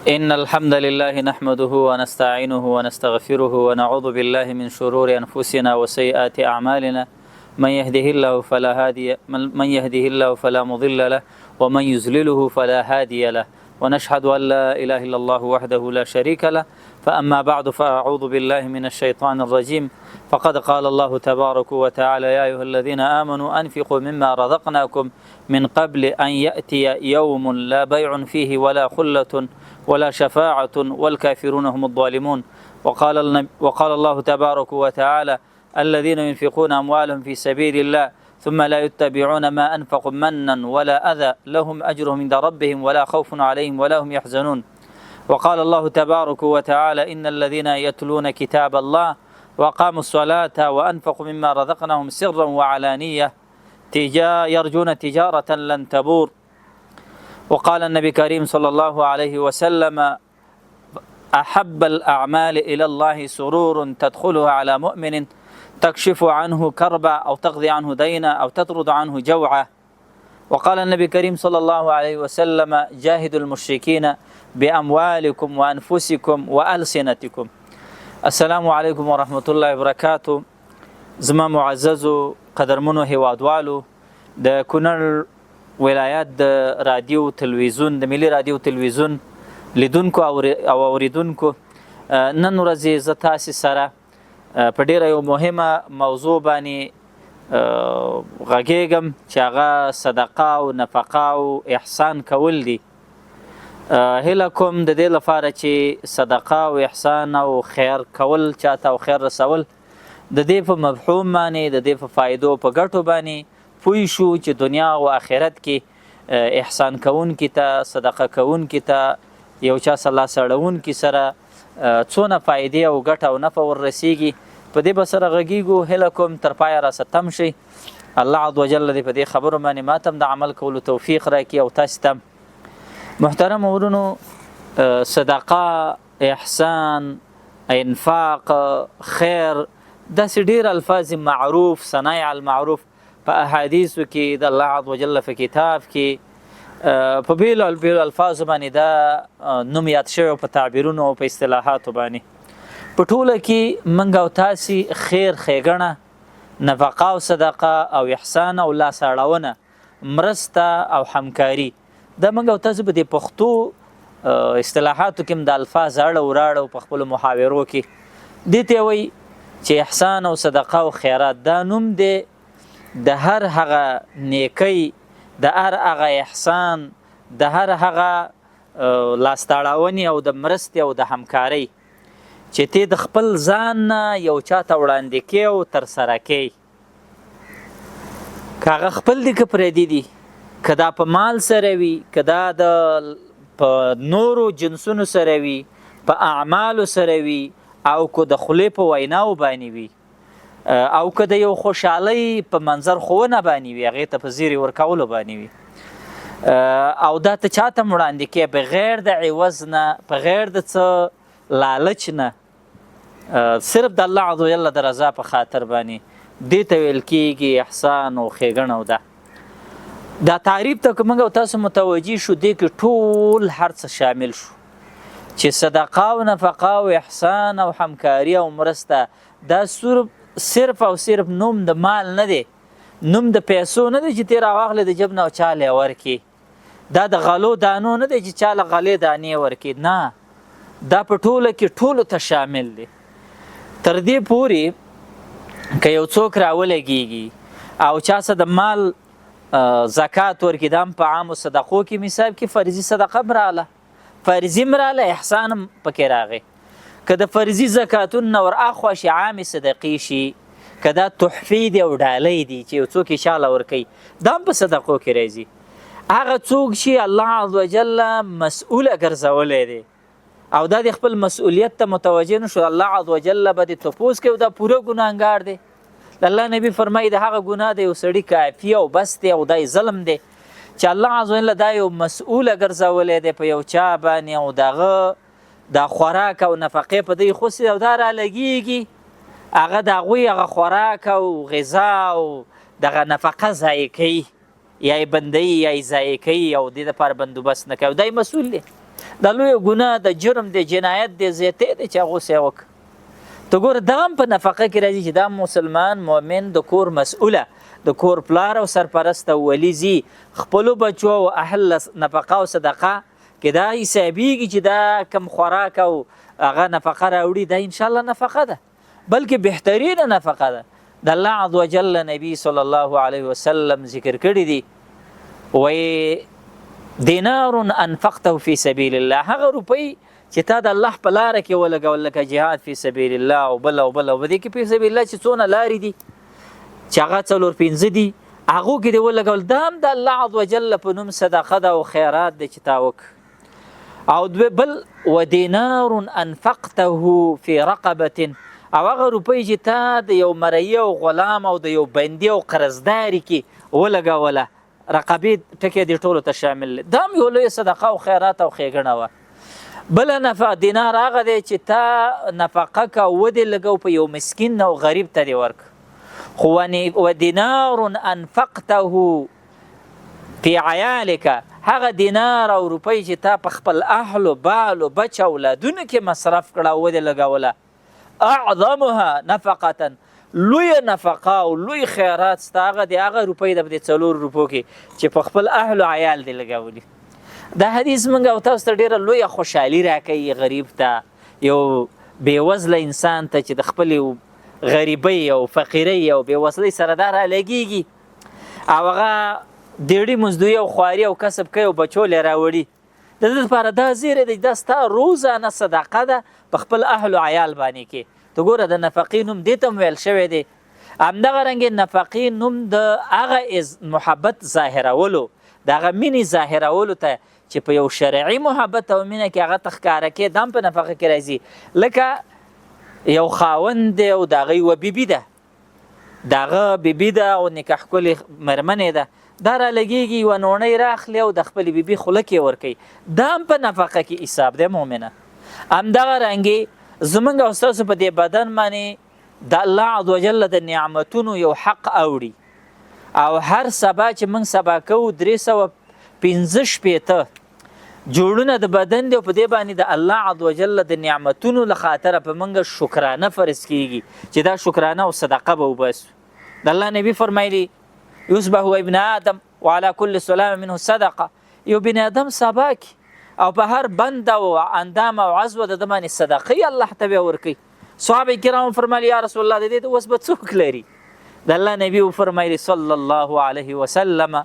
إن الحمد لله نحمده ونستعينه ونستغفره ونعوذ بالله من شرور أنفسنا وسيئات أعمالنا من يهده الله فلا مضل له ومن يضلله فلا هادي له ونشهد أن لا إله إلا الله وحده لا شريك له فأما بعد فأعوذ بالله من الشيطان الرجيم فقد قال الله تبارك وتعالى يا أيها الذين آمنوا أنفقوا مما رزقناكم من قبل أن يأتي يوم لا بيع فيه ولا خلة ولا شفاعة والكافرون هم الظالمون وقال الله تبارك وتعالى الذين ينفقون أموالهم في سبيل الله ثم لا يتبعون ما أنفقوا منا ولا أذى لهم أجرهم عند ربهم ولا خوف عليهم ولا هم يحزنون وقال الله تبارك وتعالى إن الذين يتلون كتاب الله وأقاموا الصلاة وأنفقوا مما رزقناهم سرا وعلانية يرجون تجارة لن تبور وقال النبي الكريم صلى الله عليه وسلم أحب الأعمال إلى الله سرور تدخلها على مؤمن تكشف عنه كربا أو تقضي عنه دينا أو تطرد عنه جوعا وقال النبي الكريم صلى الله عليه وسلم جاهدوا المشركين بأموالكم وأنفسكم وألسنتكم. السلام عليكم ورحمة الله وبركاته. زما معززو قدرمنو هیوادوالو د کونړ ولایت د رادیو تلویزیون د ملي رادیو تلویزیون لیدونکو او اوریدونکو، نن ورځ زه تاسې سره په ډیره یو مهمه موضوع باندې غږیږم چې هغه صدقه او نفقه او احسان کول دي. هیله کوم د دې لپاره چې صدقه او احسان او خیر کول چاته او خیر رسول د دې په مفهوم باندې د دې په فایدو په ګټو باندې پوه شو چې دنیا او آخرت کې احسان کوونکي ته، صدقه کوونکي ته، یو چا سره لاس اړوونکي سره څونه فایدې او ګټه او نفع وررسیږي. په دې به سره غږیږو. هیله کوم تر پایه راسه تم شئ. الله عز وجل دې په دې خبرو باندې ما ته هم د عمل کولو توفیق راکړي او تاسو ته. محترم ورونو، صدقه، احسان، انفاق، خیر، داسې ډېر الفاظ معروف، صنایع المعروف په احادیثو کې د الله عز وجل په کتاب کې په بیلو الفاظو باندې دا نوم یاد شوی په تعبیرونو او په اصطلاحاتو باندې. په ټوله کې موږ او تاسې خیر ښېګڼه، نفقه او صدقه او احسان او لاس اړونه، مرسته او همکاري، دا موږ او تاسې په دې پښتو اصطلاحاتو کې هم د الفاظ اړه وراړه په خپلو محاورو کې دې ته وایي چې احسان او صدقه او خیرات دا نوم دی د هر هغه نیکی، د هر هغه احسان، د هر هغه لاستاړاونې او د مرستې او د همکارۍ چې ته د خپل ځان نه یو چاته وړاندې کې او ترسره کوي. که هغه خپل دي که پردي دي، که دا په مال سره وي، که دا په نورو جنسونو سره وي، په اعمالو سره وي، او که د خولې په ویناو باندې وي، او که د یو خوشحالۍ په منظر ښوونه باندې وي، هغې ته په زیری ورکولو باندې وي، او دا ته چاته وړاندې کې بغیر د عوض نه، بغیر د څه لالچ نه، صرف د الله عز وجل د رضا په خاطر باندې، دې ته ویل کېږي احسان او ښېګڼه. او دا تعریف ته که موږ او تاسو متوجه شو، دې کې ټول هر څه شامل شو چې صدقه او نفقه او احسان او همکاري او مرسته دا صرف او صرف نوم د مال نه دی، نوم د پیسو نه دی چې تی راواخلې د جب نه او چاله یې ورکړي، دا د غلو دانو نه دی چې چاله غلې دانې ورکړي، نه، دا په ټوله کې ټولو ته شامل دی. تر دې پورې که یو څوک راولګېږي او چا څه د مال زکات ورکړي، دا هم په عامو صدقو کې مثال کې فرضي صدقه مراله، فرضي مراله، احسان هم پکې راغی. که د فرضي زکاتون نه ور اخوا شي عامې صدقې شي، که دا تحفې دي او ډالۍ دي چې یو څوک یې چاله ورکوي، دا هم په صدقو کې راځي. هغه څوک چې الله عز وجل مسؤوله ګرځولی دی او دا د خپل مسؤلیت ته متوجه نه شو، الله عز وجل به دې تپوس کوي، دا پوره ګناهګار دی. الله نبی فرمایي د هغه ګناه د یو سړي کافي او بس دی او دا ظلم دی چې الله عز وجل دا یو مسؤوله ګرځولی دی په یو چا باندې، او دغه دا خوراک او نفقې په دوی خوسي او دا رالګېږي، هغه د هغوی هغه خوراک او غذا او دغه نفقه ضایع کوي، یا یې بندوي یا یې ضایع کوي او دې دپاره بندوبست نه کوي، دا یې مسؤول دی. د لوی ګناه د جرم د جنایت د زیاتې د چا غوسه وک ته ګور دغه په نفقه کې راځي چې دا مسلمان مؤمن د کور مسؤله د کور پلار او سرپرست ولی زی خپل بچو او اهل نفقه او صدقه کې دا حسابيږي چې دا کم خوراک او هغه نفقه راوړي دا ان شاء الله نفقه ده بلکې بهترینه نفقه ده د الله عز وجل نبی صلی الله علیه وسلم ذکر کړی دی و دینار انفقته فی سبیل الله هغه روپی چې تا د الله په لار کې ولګول لکه جهاد فی سبیل الله او بل او بل او دې کې فی سبیل الله چې څونه لارې دي چې هغه څلور پنځه دي هغه کې دی ولګول دام د الله عز وجل په نوم صدقه ده او خیرات دي چې تا وک او بل ودینار انفقته فی رقبه او هغه روپۍ چې تا د یو مری او غلام او د یو بندي او قرضداري کې ولګوله رقبې ټکي دي ټولو ته شامل دام یو لوی صدقه او خیرات او ښېګڼه وه بله نفقه دینار هغه دی چې تا نفقه که ودې لګو په یو مسکین او غریب ته دې ورک خو ودینار انفقته فی عیالک هغه دینار او روپۍ چې تا په خپل اهل و بال و بچ اولادونو کې مصرف کړه او ودې لګوله اعظمها نفقه لوی نفقه او لوی خیرات ستا هغه د هغه روپۍ د دې 4 روپو کې چې په خپل اهل و عیال دې لګولي دا حدیث موږ او تاسو ته ډېره لویه خوشحالي راکوي غریب ته یو بېوزله انسان ته چې د خپلې غریبۍ او فقیرۍ او بېوزلۍ سره دا رالګېږي او هغه ډېرې مزدوري او خواري او کسب کوي او بچو یې راوړي د دې لپاره دا زیری دی دا ستا روزانه صدقه ده په خپل اهل و عیال باندې کې ته ګوره د نفقې نوم دې ته هم ویل شوی دی همدغه رنګې نفقې نوم د هغه محبت ظاهرولو د هغه مینې ظاهرولو ته چې په یو شرعي محبت او مینه کې هغه ته ښکاره کې دا هم په نفقه کې راځي لکه یو خاوند دی او د هغه یوه بیبي ده د هغه بیبي ده او نکاح ښکلې مېرمنې ده دا رالګېږي یوه نوڼۍ راخلي او د خپلې بیبي خوله کې ورکوي دا هم په نفقه کې حساب دی مؤمنه همدغه رنګې زموږ او ستاسو په دې بدن باندې د الله عز وجل د نعمتونو یو حق اوړي او هر سبا چې موږ سبا کوو 315 جوړونه د بدن دی او په دې باندې د الله عز وجل د نعمتونو له خاطره په موږ شکرانه فرض کیږي چې دا شکرانه او صدقه به وباسو د الله نبی فرمایلی یصبح ابن آدم وعلى كل سلام منه صدقه یو بن آدم سبا کی او په هر بند او اندام او عضو د باندې صدقه الله ته ورکي صحابه کرام فرمایلی یا رسول الله د دې اوس به څوک لري د الله نبی فرمایلی صلی الله علیه وسلم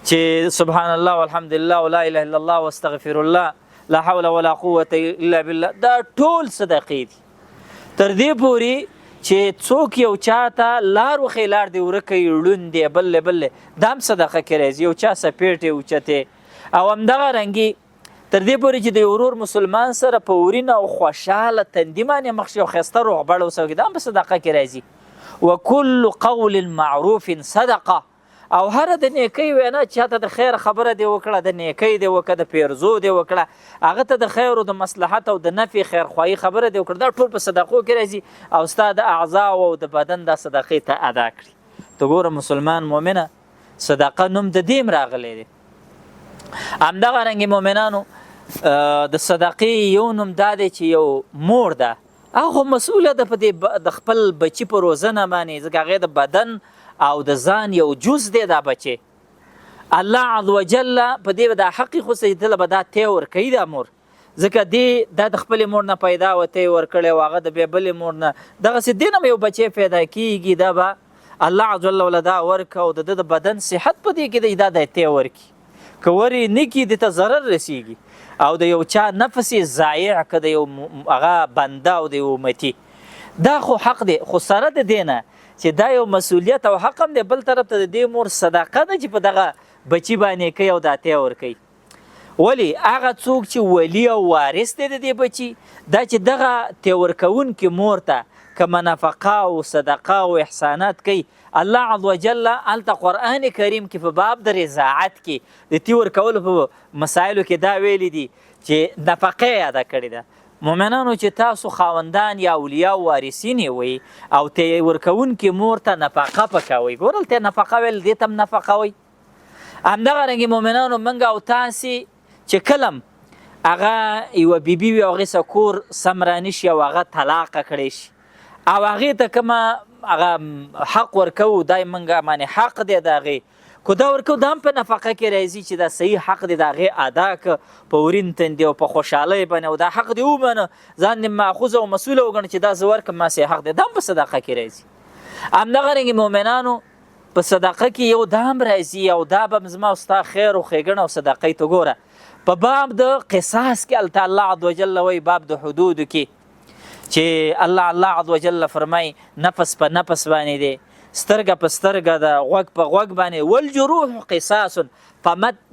چې سبحان الله والحمد لله ولا اله الا الله واستغفر الله لا حول ولا قوه الا بالله دا ټول صدقې دي تر دې پوري چې څوک یو چاته لار وښي لار دې ورکوي ړوند دی بل بل دا هم صدقه کې راځي یو چا سپېټې اوچتې او همدغه رنګې تر دې پورې چې د ورور مسلمان سره په ورینه او خوشحاله تندي باندې مخ شي او ښایسته روغبړ وسوکي دا هم په صدقه کې راځي وکل قول معروف صدقه او هر د نیکۍ وینا چاته د خیر خبره دی وکړه د نیکۍ دی وکړه د پیرزو دی وکړه هغه ته د خیر او د مصلحت او د نفع خیرخواهي خبره دی وکړه دا ټول په صدقو کې راځي او ستا د اعضا او د بدن د صدقې ته ادا کړي ته ګوره مسلمان مؤمنه صدقه نوم د دې هم راغلی دی همدغه رنګې مؤمنانو د صدقې یو نوم دا دی چې یو مور ده هغه مسؤله ده په د خپل بچي په روزنه باندې ځکه هغې د بدن او د ځان یو جز دی دا بچی الله عز وجل په دې دا حق خو سیدله به دا تی ورکوي دا مور ځکه دې دا د خپلې مور نه پیدا و تی ورکړی او هغه د بیا بلې مور نه دغسې دې نه به یو بچی پیدا کېږي دا به الله عز وجل له دا ورکه او د د بدن صحت په دې کې دی دا د تی ورکي که ورې نه کي دې ته ضرر رسیږي او د یو چا نفس یې ضایع که د یو هغه بنده او د یو امتي دا خو حق دی خو سره د دې نه چې دا یو مسؤلیت او حق هم دی بل طرف ته د دې مور صدقه ده چې په دغه بچي باندې کوي او دا تی ورکوي ولې هغه څوک چې ولی او وارث دی د دې بچي دا چې دغه تی ورکوونکې مور ته که نفقه او صدقه او احسانات کوي الله عز وجل هلته قرآن کریم کې په باب د رضاعت کې د تی ورکولو په مسایلو کې دا ویلی دي چې نفقه یې ادا کړې ده مؤمنانو چې تاسو خاوندان یا اولیاء وارثین وي او تی ورکوونکې مور ته نفقه پکوئ ګوره هلته نفقه ویل دې ته هم نفقه وي همدغه رنګې مؤمنانو موږ او تاسې چې کله هغه یوه بیبي وي او هغې څه کور سم رانشي او هغه طلاقه کړی شي او هغې ته کومه هغه حق ورکوو دا موږ باندې حق دی د هغې خو دا ورکوو دا هم په نفقه کې راځي چې دا صحیح حق دی د هغې ادا که په ورین تندې او په خوشحالۍ باندې او دا حق دی ومنه ځان دې ماخوذ او مسؤله وګڼه چې دا زه ورکړم ما صحیح حق دی دا هم په صدقه کې راځي همدغرنګې مؤمنانو په صدقه کې یو دا هم راځي او دا به زما او ستا خیر او ښېګڼه او صدقې ته ګوره په باب د قصاص کې هلته الله عز وجل وایي باب د حدودو کې چې الله عز وجل فرمایي نفس په نفس باندې دی سترګه په سترګه ده غوږ په غوږ باندې والجروح قصاص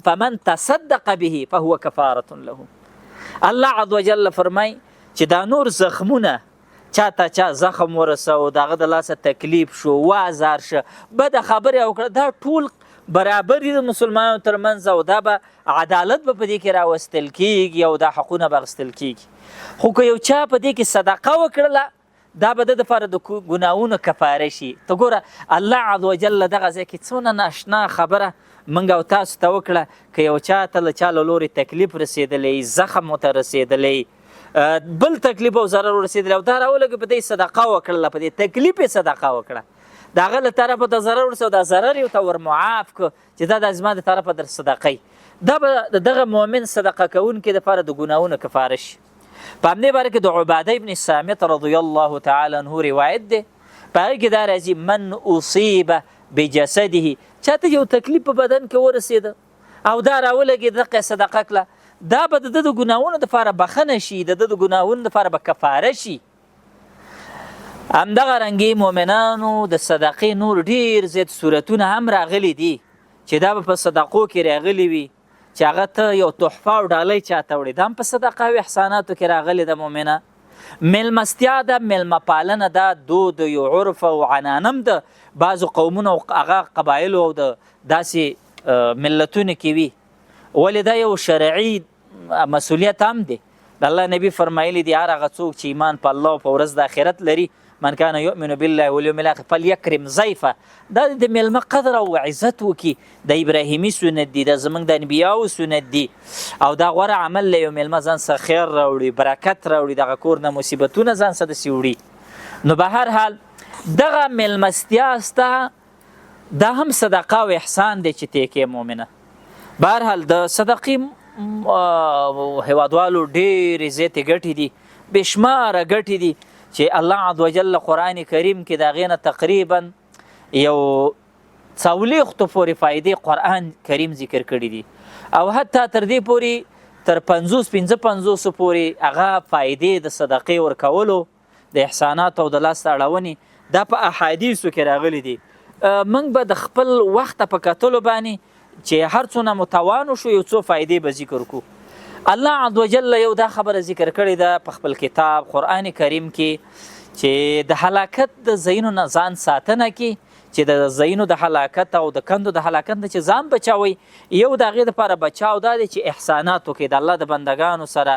فمن تصدق به فهو کفارة له الله عز وجل فرمایي چې دا نور زخمونه چاته چا زخم ورسو دغه د لاسه تکلیف شو وازار شه بده خبرې وکړه دا ټول برابر دي د مسلمانانو ترمنځ او دا به عدالت به په دې کې راوستل کیږي او دا حقونه به اخیستل کیږي خو که یو چا په دې کې صدقه وکړله دا به د دپاره د ګناهونو کفاره شي ته ګوره الله عز وجل دغه ځای کې څونه ناشنا خبره موږ او تاسو ته وکړه که یو چا ته له چا له لورې تکلیف رسېدلی زخم ورته رسېدلی بل تکلیف او ضرر ورسېدلی او دا راولږه په دې صدقه وکړله په دې تکلیف یې صدقه وکړه د هغه له طرفه د ضرر ورسه او دا ضرر یې ورته ورمعاف کړه چې دا زما د طرفه در صدقه دا به د دغه مؤمن صدقه کوونکي دپاره د ګناهونو کفاره شي په همدې باره کې د عباده ابن صامت رضی الله تعالی عنه روایت دی په هغې کې دا راځي من اصیب بجسده چاته یو تکلیف په بدن کې ورسېده او دا راولګېد دغه صدقه کړه دا به د ده د ګناهونو دپاره بخښنه شي د ده د ګناهونو دپاره به کفاره شي همدغه رنګې مؤمنانو د صدقې نور ډېر زیات صورتونه هم راغلي دي چې دا به په صدقو کې راغلي وي چې هغه ته یو تحفه او ډالۍ چاته وړي دا هم په صدقه او احساناتو کې راغلي ده مؤمنه میلمستیا ده میلمه پالنه ده دود یو عرف او عنانم ده بعضو قومونه او هغه قبایلو او د داسې ملتونو کې وي ولې دا یو شرعي مسؤلیت هم دی د الله نبی فرمایلی دی هر هغه څوک چې ایمان په الله او په ورځ د آخرت لري من کان یؤمن بالله والیوم الاخر فلیکرم ضیفه دا د میلمه قدر او عزت وکړي د ابراهیمي سنت دی د زموږ د انبیاو سنت دی او دا غوره عمل له یو میلمه ځان سره خیر راوړي برکت راوړي دغه کور نه مصیبتونه ځان سره داسې وړي نو به هر حال دغه میلمستیا ستا دا هم صدقه او احسان دی چې تی کې مؤمنه به هر حال د صدقې هیوادوالو ډېرې زیاتې ګټې دي بېشماره ګټې دي چې الله عز وجل قرآن کریم کې د هغې نه تقریبا یو 40 پورې فایدې قرآن کریم ذکر کړي دي او حتی تر دې پورې تر 50 پورې هغه فایدې د صدقې ورکولو د احسانات او د لاس اړونې دا په احادیثو کې راغلي دي موږ به د خپل وخت په کتلو باندې چې هر څونه متوانو شو یو څو فایدې به ذکر کړو الله عز وجل یو دا خبره ذکر کړې ده په خپل کتاب قرآن کریم کې چې د هلاکت د ځایونو نه ځان ساتنه کې چې د ځایونو د هلاکت او د کندو د هلاکت نه چې ځان بچاوي یو د هغې دپاره بچاو دا دی چې احسانات وکړي د الله د بندګانو سره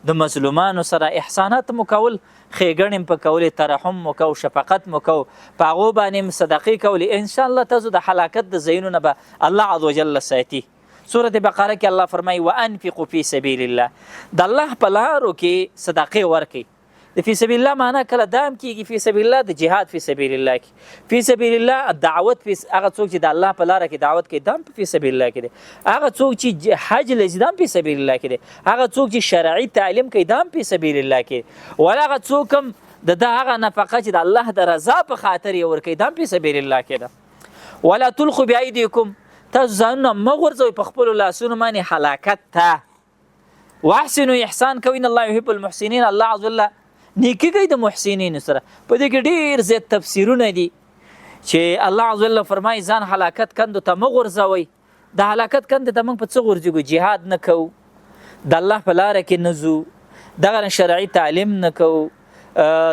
د مظلومانو سره احسانات مو کول ښېګڼې مو په کولې ترحم مو کو شفقت مو کو په هغو باندې م صدقې کولې انشاءالله تاسو د هلاکت د ځایونو نه به الله عز وجل ساتي سورة بقره کې الله فرمایي وانفقوا فی سبیل الله د الله په لارو کې صدقې ورکړئ د فی سبیل الله معنا کله دام کېږي فی سبیل الله د جهاد فی سبیل الله کې فی سبیل الله دعوت هغه څوک چې د الله په لاره کې دعوت کوي دام فی سبیل الله کې دی هغه څوک چې حج لځي دام فی سبیل الله کې دی هغه څوک چې شرعي تعلیم کوي دام فی سبیل الله کې ولا هغه څوک هم د هغه نفقه چې د الله د رضا په خاطر یې ورکوي دام فی سبیل الله کې ده ولا تلقوا بأیدیکم تاسو ځانونه مه غورځوئ په خپلو لاسونو باندې هلاکت ته واحسنوا احسان کوئ ان الله یحب المحسنین الله عز وجل نیکي کوي د محسنینو سره په دې کې ډېر زیات تفسیرونه دي چې الله عز وجل فرمایي ځان هلاکت کندو ته مه غورځوئ د هلاکت کندو ته موږ په څه غورځېږو جهاد نه کوو د الله په لاره کې نه ځو دغه شرعي تعلیم نه کوو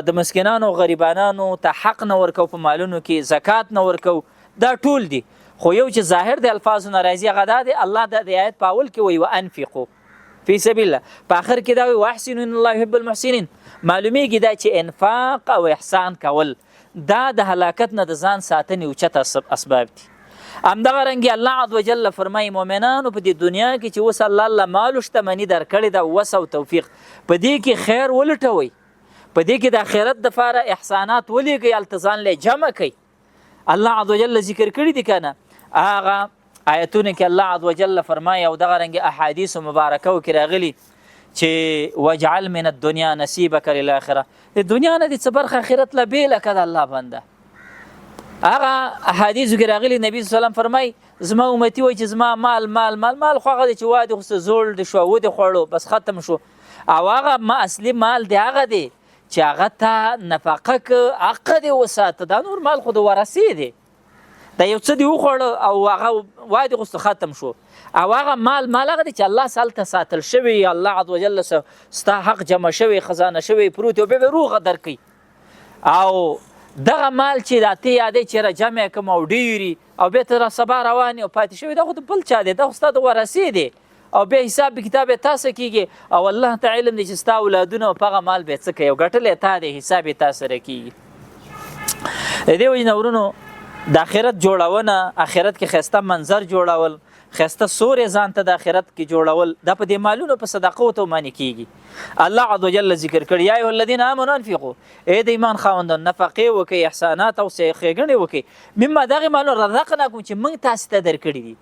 د مسکینانو او غریبانانو ته حق نه ورکوو په مالونو کې زکات نه ورکوو دا ټول دي خو یو چې ظاهر د الفاظو نه راځي هغه دا دی الله د آیت په اول کې وایي وانفقوا فی سبیل الله په آخر کې دا وایي واحسنوا ان الله یحب المحسنین معلومیږي دا چې انفاق او احسان کول دا د هلاکت نه د ځان ساتنې اوچت اسباب دي همدغه رنګې الله عز وجل فرمایي مؤمنانو په دې دنیا کې چې اوس الله مال او شتمني درکړې ده وس او توفیق په دې کې خیر ولټوئ په دې کې د آخرت دپاره احسانات ولیږئ هلته ځان له جمع کوئ الله عز وجل ذکر کړي دي که نه هغه آیتونه کې الله عز وجل فرمایي او دغه رنګې احادیثو مبارکو کې راغلي چې وجعل من الدنیا نصیبک للآخره د دنیا نه دې څه برخه آخرت له بېله که د الله بنده هغه احادیثو کې راغلي نبي صلی الله علیه وسلم فرمایي زما امتي وایي چې زما مال خو هغه دی چې واده خو زوړ دی شو ودې خوړو بس ختم شو او هغه اصلي مال دی هغه دی چې هغه ته نفقه که حق دی وساته دا نور مال خو د ورثې دی دا یو څه دی وخوړه او هغه واده خو ختم شو او هغه مال هغه دی چې الله سالته ساتل شوی الله عز وجل ستا حق جمع شوی خزانه شوی پروت او بیا روغه درکوي او دغه مال چې دا ته یادې چې را جمع کړم او ډېري او بیا ته را سبا روان او پاتې شوی دا خو د بل چا دی دا خو ستا د ورثې دی او بیا حساب کتاب یې تاسو کېږي او الله ته علم دی چې ستا اولادونه په هغه مال بیا څه کوي او ګټلی تا دی حساب یې تا سره کېږي د دې وجې نه ورونو د آخرت جوړونه آخرت کې ښایسته منظر جوړول ښایسته سورې ځان ته د آخرت کې جوړول دا په دې مالونو په صدقو ته معنی کېږي الله عز وجل ذکر کړي یا ایها الذین آمنوا انفقوا ای د ایمان خاوندان نفقې وکړئ احسانات او ښېګڼې وکړئ مما دغې مالونه رزقناکم چې موږ تاسې ته درکړي دي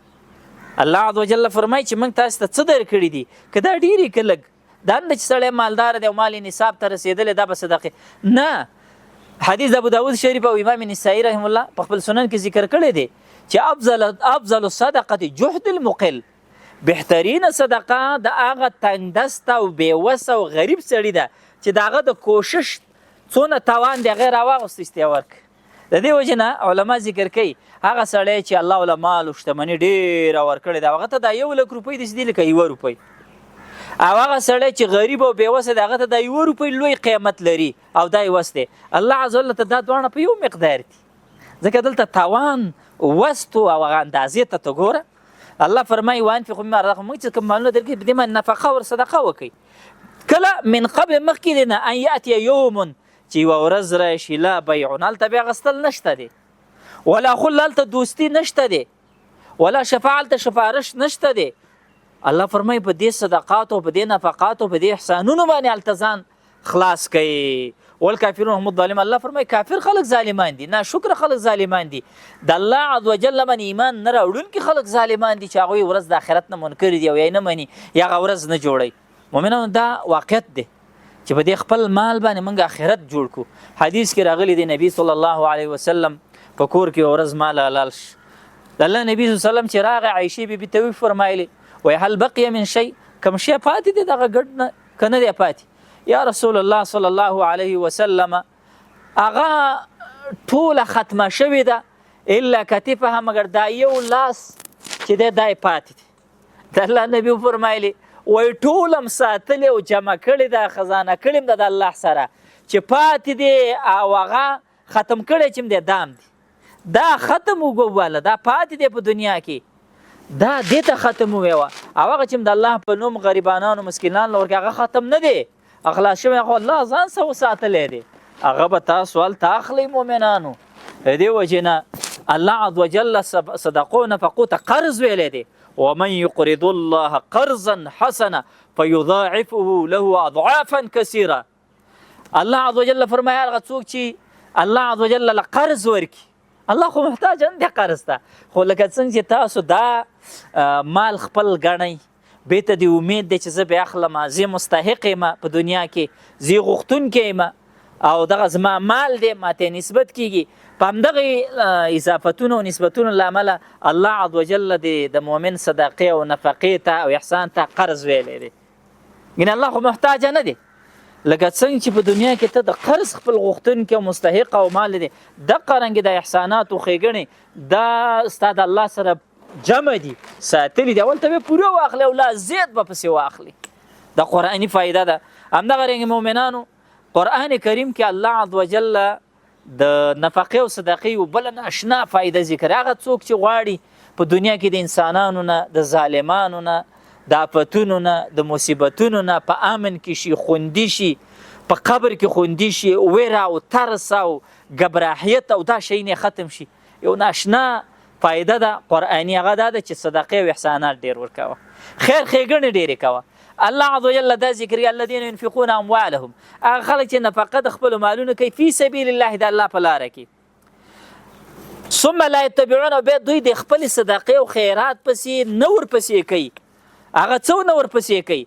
الله عز وجل فرمایي چې موږ تاسې ته څه درکړي دي که دا ډېرې که لږ دا نه چې سړی مالدار دی او مال نصاب ته رسېدلی دا به صدقې نه حدیث ابو داود شریف او امام نسائی رحم الله په خپل سنن کې ذکر کړی دی چې افضل الصدقه جهد المقل بهترینه صدقه د هغه تنګدست او بېوسه او غریب سړي ده چې د هغه د کوشش څونه توان دی هغه راواغوست استیا ورک د دې وجې نه علما ذکر کوي هغه سړی چې الله له مال او شتمني ډېره ورکړې ده هغه ته دا 1 لک روپۍ داسې دي لکه 1 روپۍ او هغه سړی چې غریب او بېوسه دی هغه ته دا 1 روپۍ لوی قیمت لري او دا یې وس دی الله عز وجل ته دا دواړه په یو مقدار دي ځکه دلته توان وستو او هغه اندازې ته ګوره الله فرمایي وانفقوا مما رزقناکم موږ چې کوم مالونه درکړي په دې باندې نفقه ور صدقه وکړئ کله من قبل مخکې دی نه ان یأتي یوم چې یوه ورځ راشي لا بیعون هلته بیا اخیستل نشته دی ولا خل هلته دوستي نشته دی ولا شفاعه هلته شفارش نشته دی الله فرمایي په دې صدقاتو په دې نفقاتو په دې احسانونو باندې هلته ځان خلاص کوي والکافرون هم الظالمون الله فرمایي کافر خلک ظالمان دي ناشکره خلک ظالمان دي د الله عز وجل باندې ایمان نه راوړونکي خلک ظالمان دي چې هغوی ورځ د آخرت نه منکر دي او یا نه مني یا هغه ورځ نه جوړوي مؤمنانو دا واقعیت دی چې په دې خپل مال باندې موږ آخرت جوړ کړو حدیث کې راغلی دی نبی صلی الله علیه وسلم په کور کې ورځ مال حلال شي د الله نبی صلی الله علیه وسلم چې راغی عایشې بیبي ته وفرمایلې وایي هل بقیه من شی کوم شی پاتې دی دغه ګډ نه که نه دی پاتې یا رسول الله صلی الله علیه وسلم هغه ټوله ختمه شوې ده الا کتفها مګر دا یو لاس چې دی دا یې پاتې دی د الله نبي وفرمایلې وایي ټول هم ساتلې او جمع کړې ده خزانه کړې م ده د الله سره چې پاتې دی او هغه ختم کړی چې م دی دام دی دا ختم وګوله دا پاتې دی په دنیا کې دا دې ته ختم وویوه او هغه چې م د الله په نوم غریبانانو مسکینانو ورکړي هغه ختم نه دی اخلاص شوی خو الله ځان څه وساتلی دی هغه به تاسو هلته اخلئ مؤمنانو د دې وجې نه الله عز وجل صدقو نفقو ته قرض ویلی دی ومن يقرض الله قرضا حسنا فيضاعفه له اضعافا كثيره الله عز وجل فرمایي هغه څوک چې الله عز وجل له قرض ورکړي الله خو محتاج نه دی قرض ته خو لکه څنګه چې تاسو دا مال خپل ګڼئ بیته دی امید دی چې زه بیا اخلم زه مستحق یم په دنیا کې زه غوښتونکی یم او دغه زما مال دی ماته نسبت کیږي په همدغې اضافتونو او نسبتونو له امله الله عز وجل د مؤمن صدقې او نفقې ته او احسان ته قرض ویلی دی ګینې الله خو محتاجه نه دی لکه څنګه چې په دنیا کې ته د قرض خپل غوښتونکی او مستحق او مال دی دقه رنګې د احسانات او ښېګڼې دا ستا د الله سره جمع دي ساتلی دی اول ته به پوره واخلي او لا زیات به پسې واخلي دا قرآني فایده ده همدغه رنګې مؤمنانو قرآن کریم کې الله عز وجل د نفقې او صدقې یو بله ناشنا فایده ذکر هغه څوک چې غواړي په دنیا کې د انسانانو نه د ظالمانو نه د آفتونو نه د مصیبتونو نه په امن کې شي خوندي شي په قبر کې خوندي شي ویره او ترس او ګبراهیت او دا شی نه ختم شي یو ناشنا فایده ده قرآني هغه دا ده چې صدقې او احسانات ډېر ورکوه، خیر ښېګڼې ډېرې کوه. الله عز وجل دا ذکر کوي الذين ينفقون اموالهم، هغه خلک چې نفقه د خپلو مالونو کوي فی سبیل الله د الله په لاره کې، ثم لا يتبعون، او بیا دوی د خپلې صدقې او خیرات پسې نه ورپسې کوي. هغه څه نه ورپسې کوي؟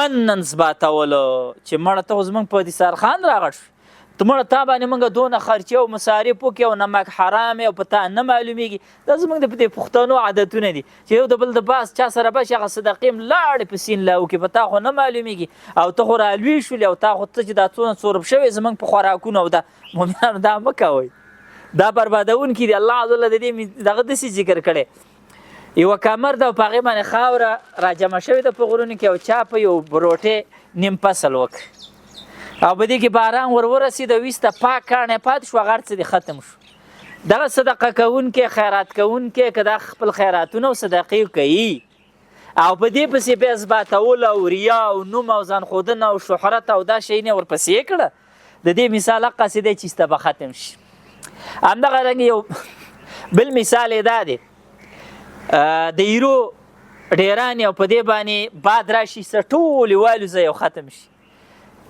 منن ثباتولو، چې مړه ته زموږ په دسترخوان راغږ شو، ته مړه تا باندې موږ دونه خرچې او مصارف وکړي او نمک حرام او په تا نه معلومیږي. دا زموږ د پښتنو عادتونه دي چې یو د بل د باس چا سره به شي هغه صدقې م لاړې په سین لا وکړي، په تا خو نه معلومیږي او ته خو رالوی شولې او تا خو ته چې دا څونه څورب شوی زموږ په خوراکونو. او دا مؤمنانو دا مه کوئ، دا بربادونکي دي. الله عز وجل د دې دغه داسې ذکر کړی، یوه کمر ده او په هغې باندې خاوره راجمع شوې ده په غرونو کې، او چا په یو بروټې نیم فصل وکړ او په دې کې باران ورسېد او ویسته پاک کاڼی پاتې شو، هغه هر څه دې ختم شو. دغه صدقه کوونکی خیرات کوونکی که دا خپل خیراتونه او صدقې کوي او په دې پسې بیا اثباتول او ریا او نوم او ځان ښودنه او شهرت او دا شی نه ورپسې کړه، د دې مثال هغسې دی چې ایسته به ختم شي. همدغه رنګ یو بل مثال یې دا دی، د ایرو ډیران او په دې باندې باد راشي سه ټولې والوځي او ختم شي.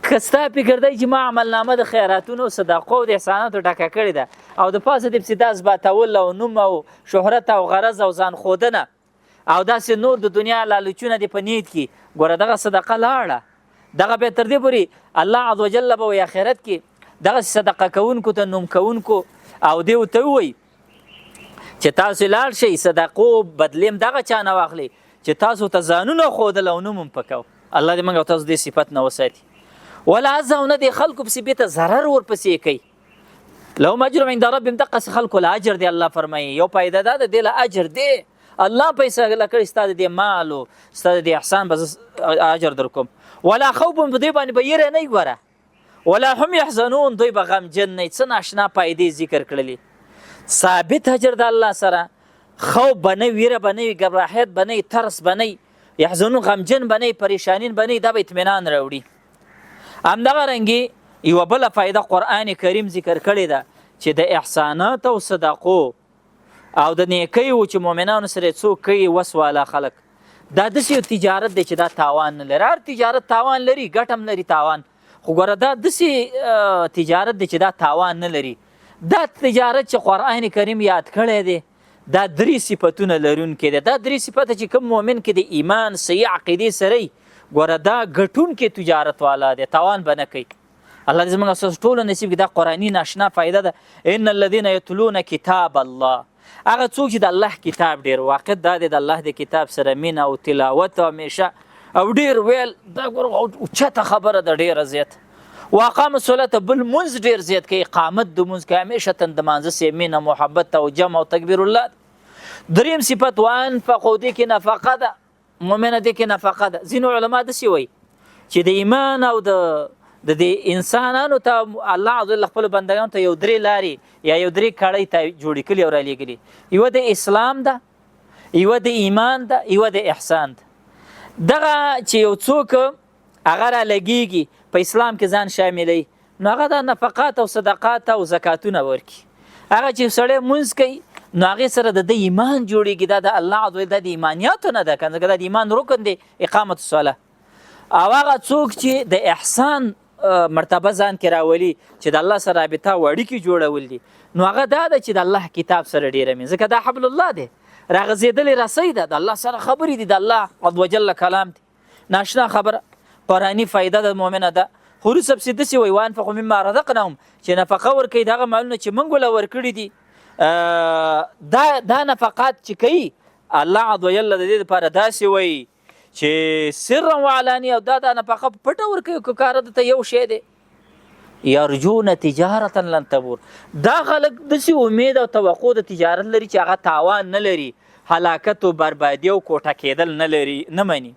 که ستا فکر دی چې ما عملنامه د خیراتونو او صدقو او د احساناتو ډکه کړې ده او د پاسه دې پسې دا اثباتول او نوم او شهرت او غرض او ځان ښودنه او داسې نور د دنیا لالچونه دې په نیت کې، ګوره دغه صدقه لاړه، دغه بیا تر دې پورې الله عز وجل به وایي آخرت کې دغسې صدقه کوونکو ته نوم کوونکو او دې ورته ووایي چې تاسو لاړ شئ صدقو بدلیم دغه چا نه واخلئ چې تاسو ته ځانونه ښودل او نوم هم پکو. الله دې موږ او تاسو دې صفت نه وساتي. ولا عزه او نه دې خلکو پسې بېرته ضرر ورپسې کوي. لهم اجر عند ربهم، دقسې خلکو له اجر دی. الله فرمایي یو فایده دا ده، دې له اجر دی، الله فیصله کړې ستا د دې مال او ستا د دې احسان به زه اجر در کوم. ولا خوف په دې باندې به یېره نه وي، ګوره ولا هم یحزنون، دوی به غمجن نه وي. څه ناشنا فایدې ذکر کړلې، ثابت اجر د الله سره، خوف به نه وي، ویره به نه وي، ګبراحیت به نه وي، ترس به نه وي، یحزنون غمجن به نه وي، پریشانین به نه وي، دا به اطمینان راوړي. همدغه رنګې یوه بله فایده قرآن کریم ذکر کړې ده چې د احسانات او صدقو او د نیکیو چې مؤمنانو سره څوک کوي وس والا خلک، دا داسې یو تجارت دی چې دا تاوان نه لري. هر تجارت تاوان لري، ګټه هم لري تاوان، خو ګوره دا داسې تجارت دی چې دا تاوان نه لري. دا تجارت چې قرآن کریم یاد کړی دی دا درې صفتونه لرونکی دی. دا درې صفته چې کوم مؤمن کې د ایمان صحیح عقیدې سره ګوره دا ګټونکی تجارت والا دی، تاوان به نه کوي. الله دې زموږ ستاسو ټولو نصیب کړي. دا قرآني ناشنا فایده ده. ان الذین یتلون کتاب الله، هغه څوک چې د الله کتاب ډېر واقع دا دی د الله د کتاب سره مینه او تلاوت همیشه او ډېر ویل، دا ګوره اوچته خبره ده ډېره زیات. واقام الصلاة، بل منځ ډېر زیات کوي، اقامت د منځ کوي همیشه تن د مانځه سې مینه محبت او جمع او تکبیر الله. دریم صفت وانفقوا، دې کې نفقه ده، مؤمنه دې کې نفقه ده. ځینو علما داسې وایي چې د ایمان او د انسانانو ته الله عز وجل خپلو بندګانو ته یو درې لارې یا یو درې کړۍ ته جوړې کړي او رالیږلي، یوه د اسلام ده، یوه د ایمان ده، یوه د احسان ده. دغه چې یو څوک هغه رالګېږي په اسلام کې ځان شاملوي، نو هغه د نفقات او صدقات او زکاتونه ورکړي. هغه چې سړی مونځ کوي نو هغې سره د ایمان جوړېږي، دا د الله عز وجل دا د ایمانیاتو نه ده، کنه دا د ایمان رکن دی اقامت الصلاة. او هغه څوک چې د احسان مرتبه ځان کې راولي چې د الله سره رابطه او اړیکې جوړول دي، نو هغه دا ده چې د الله کتاب سره ډېره مینه، ځکه دا حبل الله دی، راغځېدلې رسۍ ده، د الله سره خبرې دي، د الله عز وجل کلام دی، ناشنا خبره قرآني فایده د مؤمنه ده. خو وروسته پسې داسې وایي وانفقوا مما رزقناهم، چې نفقه ورکوي د هغه مالونه چې موږ ورله ورکړي دي. دا نفقات چې کوي الله عز وجل د دې لپاره داسې وایي چې سرا وعلانیه، او دا نفقه په پټه ورکوي، که کار دته یو شی دی. یرجون تجارتا لن تبور، دا خلک داسې امید او توقع د تجارت لري چې هغه تاوان نه لري، هلاکت او بربادي او کوټه کېدل نه لري، نه مني.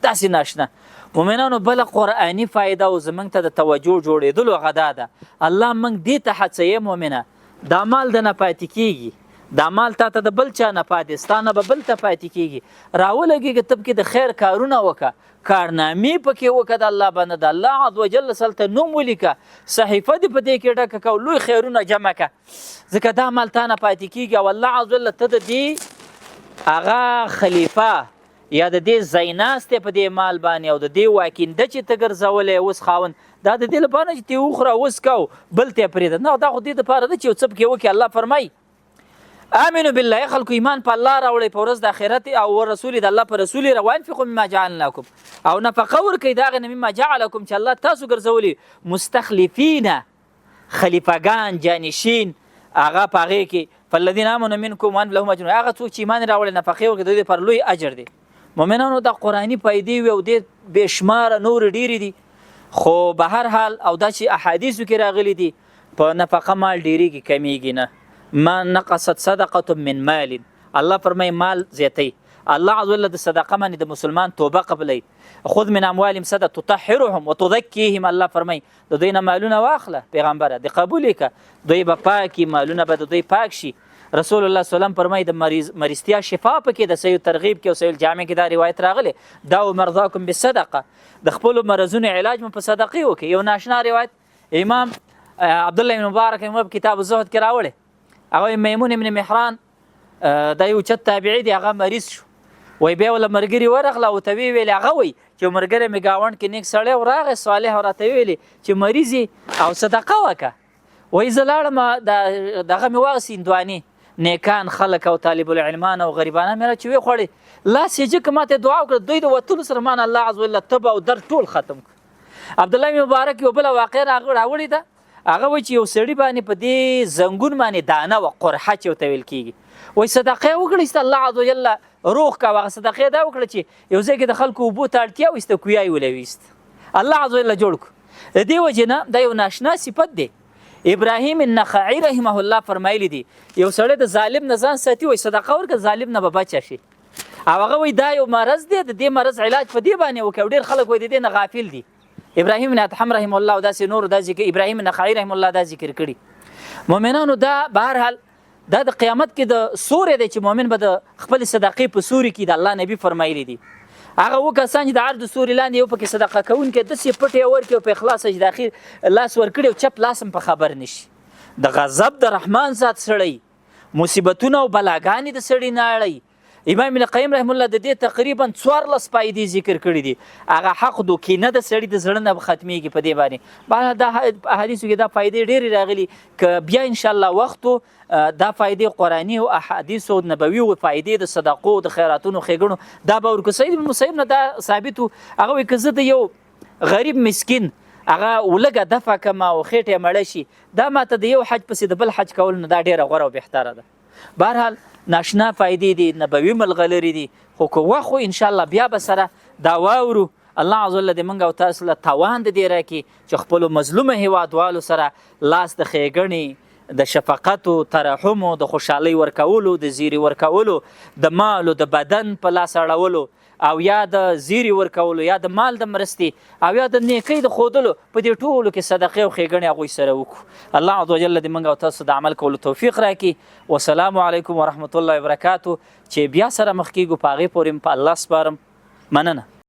داسې ناشنا مؤمنانو بله قرآني فایده او زموږ ته د توجه جوړېدلو هغه دا ده، الله موږ دې ته هڅوي مؤمنه، دا مال د نه پاتې کېږي، دا مال تا ته د بل چا نه پاتې، ستا نه به بل ته پاتې کېږي. راولګېږه ته پکې د خیر کارونه وکړه، کارنامې پکې وکړه د الله بنده د الله عز وجل سلته نوم ولیکه صحیفه دې په دې کې ډکه کړه لوی خیرونه جمع کړه ځکه دا مال تا نه پاتې کېږي او الله عز وجل ته د دې هغه خلیفه یا د دې ځای ناستې په دې مال باندې او د دې واکینده چې ته ګرځولی اوس خاوند دا د دې لپاره چې ته وخوره اوس کو بل ته یې پرېږده نه دا خو دې دپاره ده چې یو څه پکې وکړي الله فرمایي آمنو بالله خلکو ایمان په الله راوړئ په ورځ د آخرت او رسول د الله په رسول یې وانفقوا مما جعلناکم او نفقه ورکوئ د هغې نه مما جعلکم چې الله تاسو ګرځولي مستخلفین خلیفګان جانشین هغه په هغې کې فالذین آمنوا منکم وان لهم اجر هغه څوک چې ایمان یې راوړی نفقې ورکوي د دې لپاره لوی اجر دی مؤمنانو د قرآني فایدې وي او دې بېشماره نورې ډېرې دي خو به هر حال او دا چې احادیثو کې راغلي دي په نفقه مال ډېرېږي کمیږي نه ما نقصت صدقه من مال الله فرمایي مال زیاتی الله عز وجل د صدقه باندې د مسلمان توبه قبلوي خذ من اموالهم صدقه تطهرهم وتزکیهم الله فرمایي د دوی نه مالونه واخله پیغمبره د قبول یې دوی به پاکي مالونه به د دوی پاک شي رسول الله صلی الله علیه وسلم فرمایي د مریضتیا شفا پکې د صحیح ترغیب کې او صحیح الجامع کې دا روایت راغلی داو مرضاکم بالصدقه د خپلو مرضونو علاج مو په صدقې وکړي یو ناشنا روایت امام عبدالله بن مبارک په کتاب الزهد کې راوړی هغه میمون بن مهران دا یو چت تابعي دی هغه مریض شو وای بیا ولا مرګري ورغله او ته ویل هغه وای چې مرګره می گاوند کې نیک سړی او راغی صالح راته ویلي چې مریضي او صدقه وکړه وای زلاړم دغه می واغ سیندوانی نیکان خلک او طالب العلمان او غریبانه مې چې وی خوړی لا سجه کما ته دعا وکړه دوی د وتلو سره مان الله عز وجل تب او در ټول ختم کړ عبد الله مبارک یو بل واقع راوړی ده هغه وای چې یو سړی باندې په دې زنګون باندې دانه و قرحه چې ورته ویل کېږي وای صدقه وکړه ایست الله عز وجل روح کا هغه صدقه دا وکړه چې یو ځای کې د خلکو اوبو ته اړتیا وایسته کویای ولویست الله عز وجل جوړ کړو د دې وجې نه دا یو ناشنا صفت دی ابراهیم النخعی رحمه الله فرمایلی دی یو سړی د ظالم نه ځان ساتي وای صدقه ورکړه ظالم نه به بچه شي او هغه وای دا یو مرض دی د دې مرض علاج په دې باندې وکړو ډېر خلک وای د دې نه غافل دي ابراهیم بن ادهم رحم الله او داسې نور دا ذکر ابراهیم النخعی رحم الله دا ذکر کړي مؤمنانو دا به هر حال دا د قیامت کې د سورې دی چې مؤمن به د خپل صدقې په سوري کې د الله نبی فرمایلی دي هغه وکسان چې د عرض سوري لاندې یو پکې صدقه کوونکی داسې پټې ورکړي او په اخلاص سجده اخیر لاس ورکړي او چپ لاس هم په خبر نشي د غضب د رحمان ذات سړی مصیبتونه او بلاګانې د سړي نه اړوي امام ابن قیم رحم الله د دې تقریبا 14 فائدې ذکر کړي دي هغه حق دو کینه د سړي د زړه نه ختميږي په دې باندې بهر دا احادیثو کې دا فائدې ډېرې راغلي ک بیا ان شاء الله وختو دا فائدې قرآني او احادیث او نبوي او فائدې د صدقو د خیراتونو خېګړو دا به ورکو سید بن مسیب نه دا ثابت هغه کزه د یو غریب مسکین هغه ولګه دفع کما او خېټه مړ شي دا ماته د یو حج پسې د بل حج کول نه دا ډېره غوره او بهتره ده بهرحال ناشنا فائدې دي نبوي ملغلري دي خو واخو ان شاء الله بیا به سره دا واورو الله عز وجل دې موږ او تاسو له توان دې راکړي چې خپل مظلومه هیوادوالو سره لاس د ښېګڼې د شفقت او ترحم او د خوشحالۍ ورکولو د زیری ورکولو د مال او د بدن په لاس اړولو او یا د زیری ورکولو یا د مال د مرستې او یا د نیکۍ د ښودلو په دې ټولو کې صدقې او ښېګڼې هغوی سره وکړو الله عز وجل دې موږ او تاسو د عمل کولو توفیق راکړي والسلام علیکم ورحمة الله وبرکاتو چې بیا سره مخ کېږو په هغې پورې په الله سپارم مننه